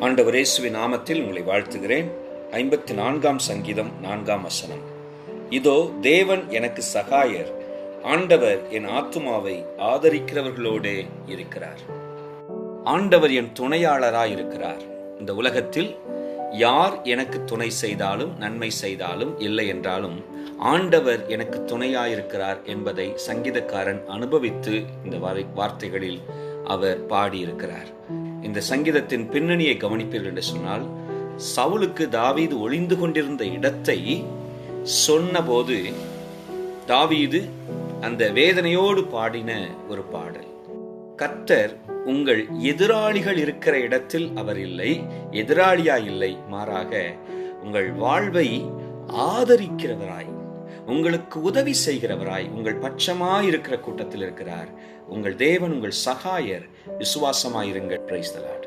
ஆண்டவர் இயேசுவின் நாமத்தில் உங்களை வாழ்த்துகிறேன். 54ஆம் சங்கீதம் 4ஆம் வசனம். இதோ தேவன் எனக்கு சகாயர், ஆண்டவர் என் ஆத்துமாவை ஆதரிக்கிறவர்களோடே இருக்கிறார். ஆண்டவர் என் துணையாளராய் இருக்கிறார். இந்த உலகத்தில் யார் எனக்கு துணை செய்தாலும் நன்மை செய்தாலும் இல்லை என்றாலும் ஆண்டவர் எனக்கு துணையாயிருக்கிறார் என்பதை சங்கீதக்காரன் அனுபவித்து இந்த வார்த்தைகளில் அவர் பாடியிருக்கிறார். இந்த சங்கீதத்தின் பின்னணியை கவனிப்பீர்கள் என்று சொன்னால், சவுலுக்கு தாவீது ஒளிந்து கொண்டிருந்த இடத்தை சொன்னபோது தாவீது அந்த வேதனையோடு பாடின ஒரு பாடல். கர்த்தர் உங்கள் எதிராளிகள் இருக்கிற இடத்தில் அவர் இல்லை, எதிராளியாய் இல்லை, மாறாக உங்கள் வாழ்வை ஆதரிக்கிறவராய், உங்களுக்கு உதவி செய்கிறவராய், உங்கள் பட்சமாய் இருக்கிற கூட்டத்தில் இருக்கிறார். உங்கள் தேவன் உங்கள் சகாயர். விசுவாசமாயிருங்கள். Praise the Lord.